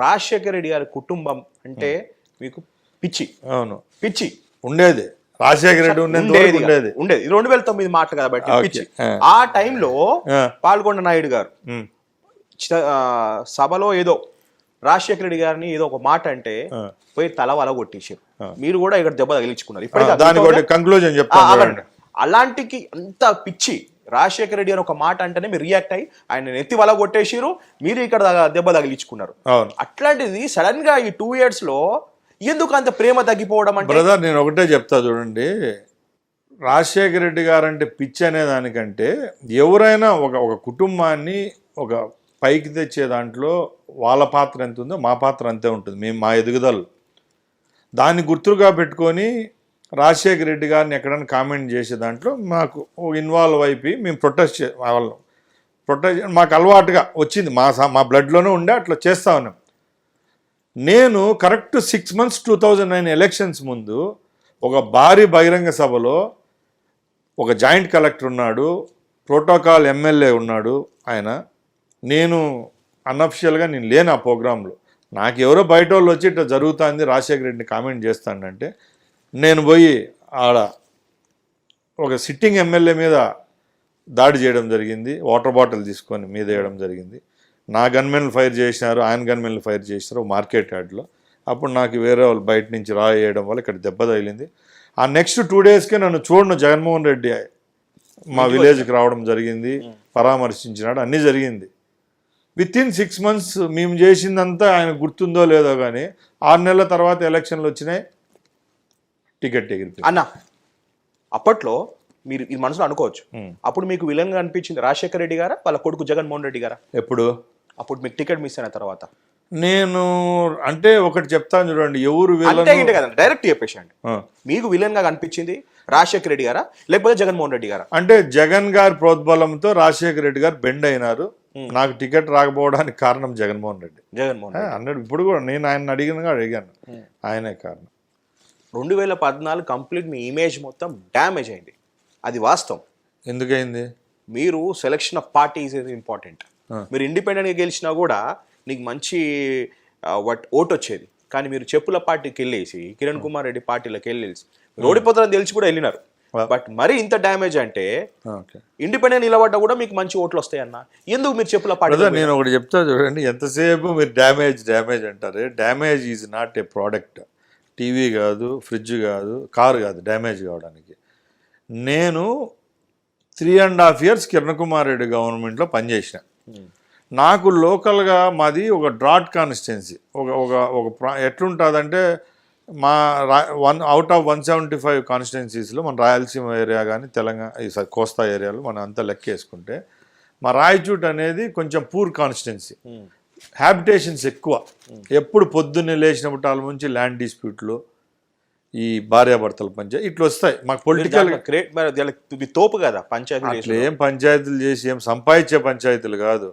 రాజశేఖర రెడ్డి గారి కుటుంబం అంటే మీకు పిచ్చి. అవును, పిచ్చి ఉండేది. రాజశేఖర రెడ్డి ఉండేది 2009 మాట కాబట్టి పిచ్చి. ఆ టైంలో పాల్గొండ నాయుడు గారు సభలో ఏదో రాజశేఖర రెడ్డి గారిని ఏదో ఒక మాట అంటే పోయి తల వల కొట్టేసారు. మీరు కూడా ఇక్కడ దెబ్బ తగిలించుకున్నారు. ఇప్పటికీ కంక్లూజన్ చెప్తాను. అలాంటికి అంత పిచ్చి రాజశేఖర రెడ్డి అని ఒక మాట అంటేనే మీరు రియాక్ట్ అయ్యి ఆయన నెత్తి వల కొట్టేసారు, మీరు ఇక్కడ దెబ్బ తగిలించుకున్నారు. అట్లాంటిది సడన్ గా ఈ 2 years లో ఎందుకు అంత ప్రేమ తగ్గిపోవడం అంటే? బ్రదర్, నేను ఒకటే చెప్తా చూడండి, రాజశేఖర రెడ్డి గారు అంటే పిచ్చి అనే దానికంటే ఎవరైనా ఒక కుటుంబాన్ని ఒక పైకి తెచ్చే దాంట్లో వాళ్ళ పాత్ర ఎంత ఉందో మా పాత్ర అంతే ఉంటుంది. మేము మా ఎదుగుదల దాన్ని గుర్తుగా పెట్టుకొని రాజశేఖర రెడ్డి గారిని ఎక్కడైనా కామెంట్ చేసే దాంట్లో మాకు ఇన్వాల్వ్ అయిపోయి మేము ప్రొటెస్ట్ మాకు అలవాటుగా వచ్చింది, మా బ్లడ్లోనే ఉండే అట్లా చేస్తా ఉన్నాం. నేను కరెక్ట్ 6 months 2009 ఎలక్షన్స్ ముందు ఒక భారీ బహిరంగ సభలో ఒక జాయింట్ కలెక్టర్ ఉన్నాడు, ప్రోటోకాల్ ఎమ్మెల్యే ఉన్నాడు ఆయన. నేను అన్అఫిషియల్గా నేను లేను ఆ ప్రోగ్రాంలో. నాకు ఎవరో బయట వాళ్ళు వచ్చి ఇట్లా జరుగుతుంది రాజశేఖర రెడ్డిని కామెంట్ చేస్తానంటే నేను పోయి ఆడ ఒక సిట్టింగ్ ఎమ్మెల్యే మీద దాడి చేయడం జరిగింది, వాటర్ బాటిల్ తీసుకొని మీద వేయడం జరిగింది. నా గన్మెన్లు ఫైర్ చేసినారు, ఆయన గన్మెన్లు ఫైర్ చేసినారు మార్కెట్ యార్డ్లో. అప్పుడు నాకు వేరే వాళ్ళు బయట నుంచి వేయడం వల్ల ఇక్కడ దెబ్బ తగిలింది. ఆ నెక్స్ట్ 2 daysకే నన్ను చూడను జగన్మోహన్ రెడ్డి మా విలేజ్కి రావడం జరిగింది, పరామర్శించినాడు, అన్నీ జరిగింది. వితిన్ 6 months మేము చేసిందంతా ఆయన గుర్తుందో లేదో కానీ 6 నెలల తర్వాత ఎలక్షన్లు వచ్చినాయి, టికెట్ ఎగిరిపోయింది. అన్న అప్పట్లో మీరు ఇది మనసులో అనుకోవచ్చు, అప్పుడు మీకు విలన్గా అనిపించింది రాజశేఖర రెడ్డి గారా వాళ్ళ కొడుకు జగన్మోహన్ రెడ్డి గారా? ఎప్పుడు? అప్పుడు మీకు టికెట్ మిస్ అయిన తర్వాత. నేను అంటే ఒకటి చెప్తాను చూడండి, ఎవరు కదా డైరెక్ట్ చెప్పేసండి, మీకు విలన్ గా కనిపించింది రాజశేఖర రెడ్డి గారా లేకపోతే జగన్మోహన్ రెడ్డి గారా? అంటే జగన్ గారి ప్రోద్బలంతో రాజశేఖర రెడ్డి గారు బెండ్ అయినారు. నాకు టికెట్ రాకపోవడానికి కారణం జగన్మోహన్ రెడ్డి అన్నాడు. ఇప్పుడు కూడా నేను ఆయన అడిగాను, ఆయనే కారణం. 2014 కంప్లీట్ మీ ఇమేజ్ మొత్తం డ్యామేజ్ అయింది, అది వాస్తవం. ఎందుకైంది? మీరు selection of parties is important. మీరు ఇండిపెండెంట్గా గెలిచినా కూడా నీకు మంచి ఓటు వచ్చేది, కానీ మీరు చెప్పుల పార్టీకి వెళ్ళేసి కిరణ్ కుమార్ రెడ్డి పార్టీలోకి వెళ్ళేసి ఓడిపోతారని తెలిసి కూడా వెళ్ళినారు. బట్ మరి ఇంత డ్యామేజ్ అంటే ఇండిపెండెంట్ నిలబడ్డా కూడా మీకు మంచి ఓట్లు వస్తాయన్న, ఎందుకు మీరు చెప్పుల పార్టీ? నేను ఒకటి చెప్తా చూడండి, ఎంతసేపు మీరు డ్యామేజ్ అంటారు. Damage is not a product. TV కాదు, ఫ్రిడ్జ్ కాదు, కారు కాదు డ్యామేజ్ కావడానికి. నేను 3.5 years కిరణ్ కుమార్ రెడ్డి గవర్నమెంట్లో పనిచేసిన. నాకు లోకల్గా మాది ఒక డ్రాట్ కాన్స్టిట్యున్సీ. ఒక ఎట్లుంటుందంటే మా అవుట్ ఆఫ్ 175 కాన్స్టిట్యున్సీస్లో మన రాయలసీమ ఏరియా కానీ తెలంగాణ కోస్తా ఏరియాలో మనం అంతా లెక్క వేసుకుంటే మా రాయచూట్ అనేది కొంచెం పూర్ కాన్స్టిట్యున్సీ, హ్యాబిటేషన్స్ ఎక్కువ. ఎప్పుడు పొద్దున్నే లేచినప్పుడు నుంచి ల్యాండ్ డిస్ప్యూట్లు, ఈ భార్యాభర్తల పంచాయతీ ఇట్లా వస్తాయి. మాకు పొలిటికల్ తోపు కదా పంచాయతీ, ఏం పంచాయతీలు చేసి ఏం సంపాదించే పంచాయతీలు కాదు.